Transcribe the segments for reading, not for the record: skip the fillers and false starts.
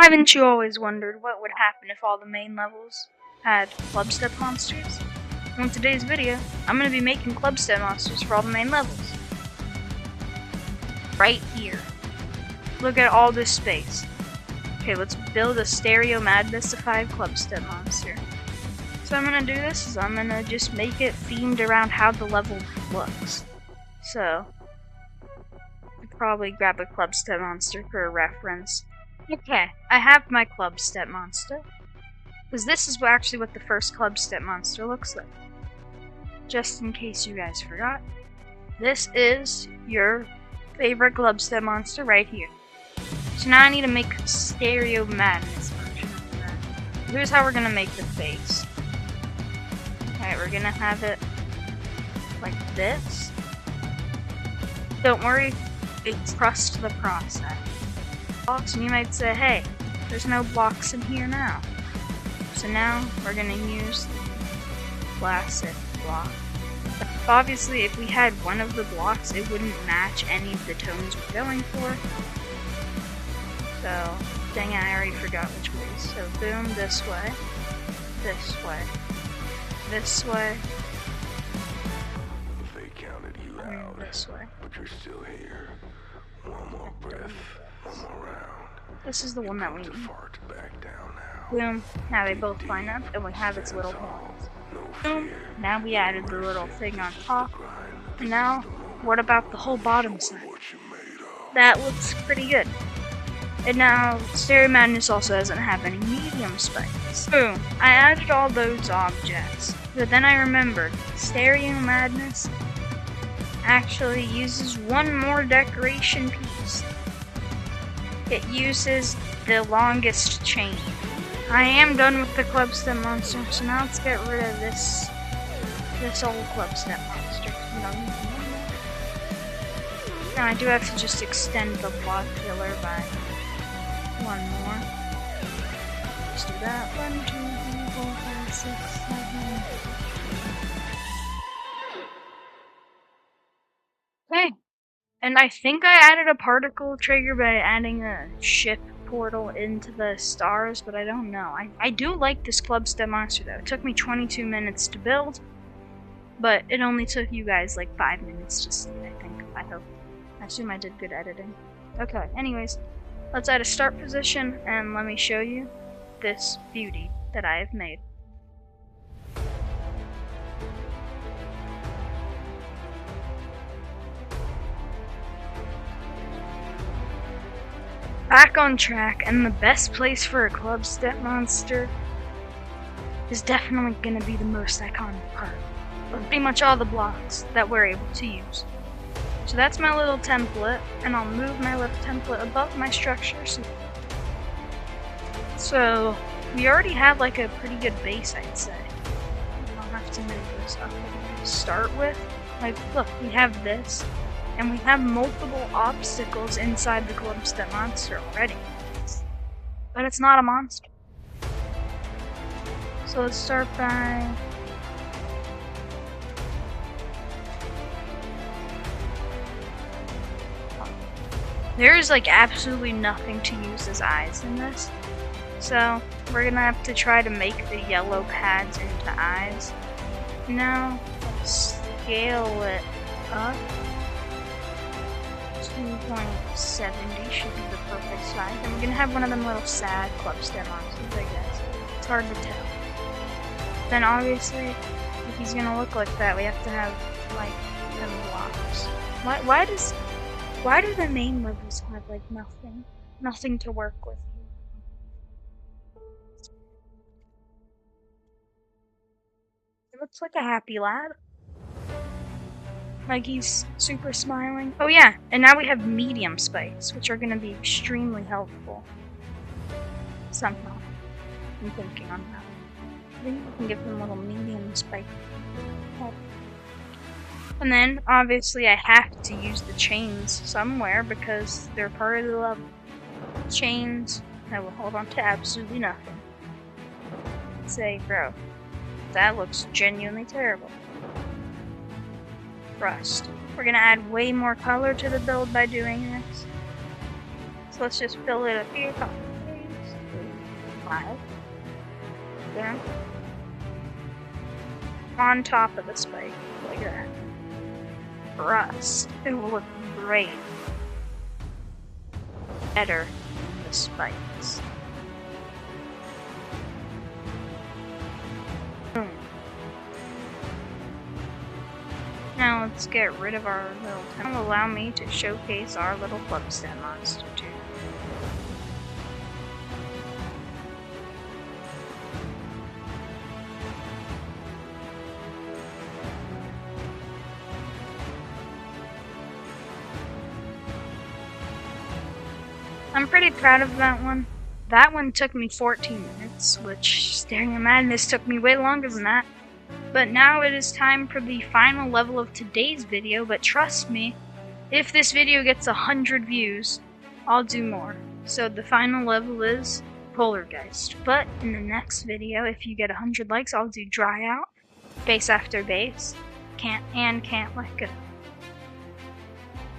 Haven't you always wondered what would happen if all the main levels had CLUBSTEP monsters? Well, in today's video, I'm going to be making CLUBSTEP monsters for all the main levels. Right here. Look at all this space. Okay, let's build a Stereo Madness-ified CLUBSTEP monster. So what I'm going to do this is I'm going to just make it themed around how the level looks. So, I'd probably grab a CLUBSTEP monster for a reference. Okay, I have my CLUBSTEP monster. Because this is actually what the first CLUBSTEP monster looks like. Just in case you guys forgot. This is your favorite CLUBSTEP monster right here. So now I need to make a Stereo Madness version of that. Here's how we're going to make the face. Alright, we're going to have it like this. Don't worry, it's trust the process. And you might say, hey, there's no blocks in here now. So now we're going to use the classic block. Obviously, if we had one of the blocks, it wouldn't match any of the tones we're going for. So, dang it, I already forgot which way. So, boom, this way, this way, this way, They counted you out, this way. but you're still here. One more breath, one more round. This is the one that we Too need. far to back down now. Boom, now they both line up, and we have its little horns. Boom, now we added the little thing on top. And now, what about the whole bottom side? That looks pretty good. And now, Stereo Madness also doesn't have any medium spikes. Boom, I added all those objects. But then I remembered, Stereo Madness actually uses one more decoration piece. It uses the longest chain. I am done with the CLUBSTEP monster, so now let's get rid of this old CLUBSTEP monster. Now I do have to just extend the block filler by one more. Let's do that. 1, 2, 3, 4, 5, 6, 7. Okay. And I think I added a particle trigger by adding a ship portal into the stars, but I don't know. I do like this CLUBSTEP monster though. It took me 22 minutes to build, but it only took you guys like 5 minutes to see, I think. I hope. I assume I did good editing. Okay, anyways, let's add a start position and let me show you this beauty that I have made. Back on track, and the best place for a CLUBSTEP monster is definitely going to be the most iconic part of pretty much all the blocks that we're able to use. So that's my little template, and I'll move my little template above my structure. So we already have like a pretty good base, I'd say. I'll have to move this up. Start with, like, look, we have this. And we have multiple obstacles inside the CLUBSTEP monster already. But it's not a monster. So let's start by... There's like absolutely nothing to use as eyes in this. So we're gonna have to try to make the yellow pads into eyes. Now, let's scale it up. 2.70 should be the perfect size. And we're gonna have one of them little sad CLUBSTEP monsters, I guess. It's hard to tell. Then obviously, if he's gonna look like that, we have to have like them blocks. Why do the main levels have like nothing to work with? It looks like a happy lad. Like he's super smiling. Oh yeah, and now we have medium spikes, which are going to be extremely helpful. Somehow. I'm thinking on that. I think we can give them a little medium spike help. And then, obviously, I have to use the chains somewhere because they're part of the level. Chains that will hold on to absolutely nothing. Say, bro, that looks genuinely terrible. Rust. We're gonna add way more color to the build by doing this. So let's just fill it up here, copy paste. 5. There. On top of the spike, like that. Rust. It will look great. Better than the spikes. Boom. Now let's get rid of our little temple. Allow me to showcase our little CLUBSTEP monster too. I'm pretty proud of that one. That one took me 14 minutes, which Stereo Madness took me way longer than that. But now it is time for the final level of today's video, but trust me, if this video gets 100 views, I'll do more. So the final level is Poltergeist. But in the next video, if you get 100 likes, I'll do Dry Out, base after base, Can't Let Go.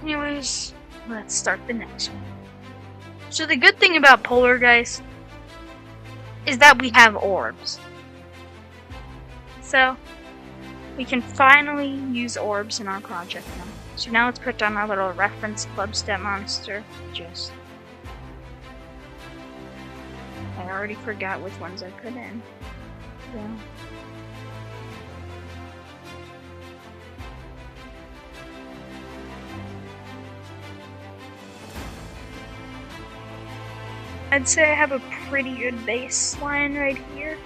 Anyways, let's start the next one. So the good thing about Poltergeist is that we have orbs. So we can finally use orbs in our project now. So now let's put down our little reference CLUBSTEP monster. I already forgot which ones I put in. So. I'd say I have a pretty good baseline right here.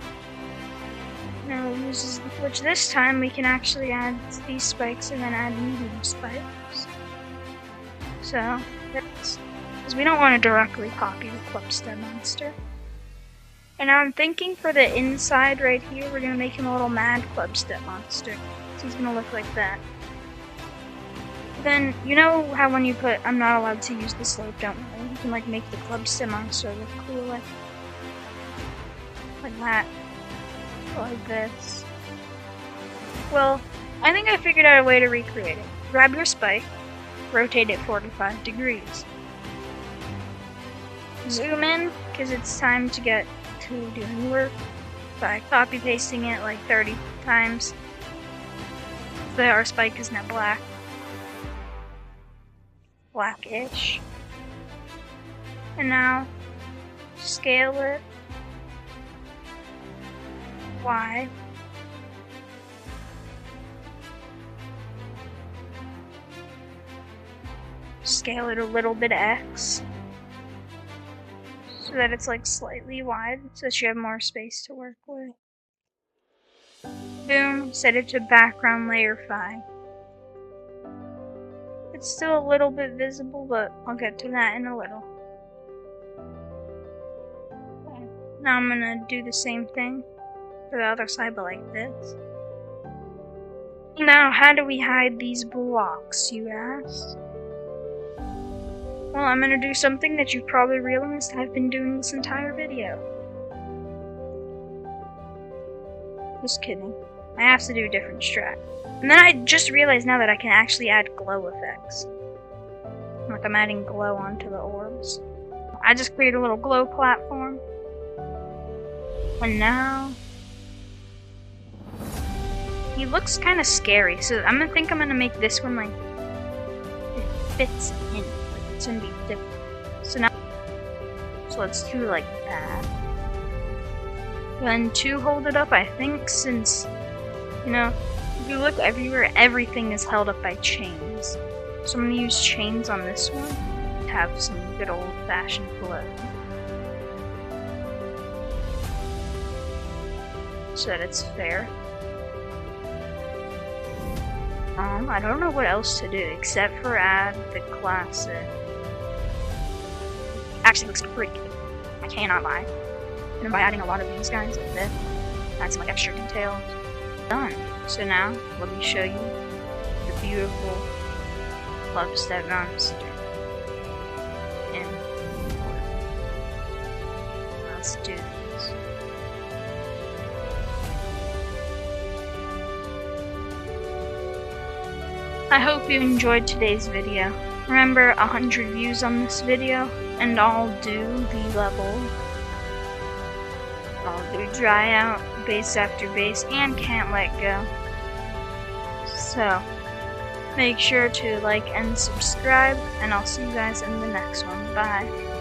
Now it uses which this time we can actually add these spikes and then add medium spikes. So that's because we don't want to directly copy the CLUBSTEP monster. And now I'm thinking for the inside right here, we're gonna make him a little mad CLUBSTEP monster. So he's gonna look like that. Then, you know how when you put, I'm not allowed to use the slope, don't worry. You can like make the CLUBSTEP monster look cool like that. Like this. Well, I think I figured out a way to recreate it. Grab your spike, rotate it 45 degrees. Zoom in, because it's time to get to doing work by copy pasting it like 30 times. So our spike is now black. Blackish. And now scale it Y. Scale it a little bit X so that it's like slightly wide so that you have more space to work with. Boom, set it to background layer 5. It's still a little bit visible, but I'll get to that in a little. Okay. Now I'm gonna do the same thing for the other side, but like this. Now, how do we hide these blocks, you ask? Well, I'm gonna do something that you've probably realized I've been doing this entire video. Just kidding. I have to do a different strat. And then I just realized now that I can actually add glow effects. Like I'm adding glow onto the orbs. I just create a little glow platform. And now he looks kind of scary, so I'm gonna make this one like it fits in. Like it's gonna be different. So let's do like that. Then to hold it up, I think since you know, if you look everywhere, everything is held up by chains. So I'm gonna use chains on this one to have some good old-fashioned flow. So that it's fair. I don't know what else to do except for add the classic. Actually looks pretty good. I cannot lie. And by adding a lot of these guys like this, add some like extra details. Done. So now, let me show you the beautiful CLUBSTEP monster. And let's do this. I hope you enjoyed today's video. Remember, 100 views on this video, and I'll do the level I'll do dry out, base after base, and can't let go. So, make sure to like and subscribe, and I'll see you guys in the next one. Bye.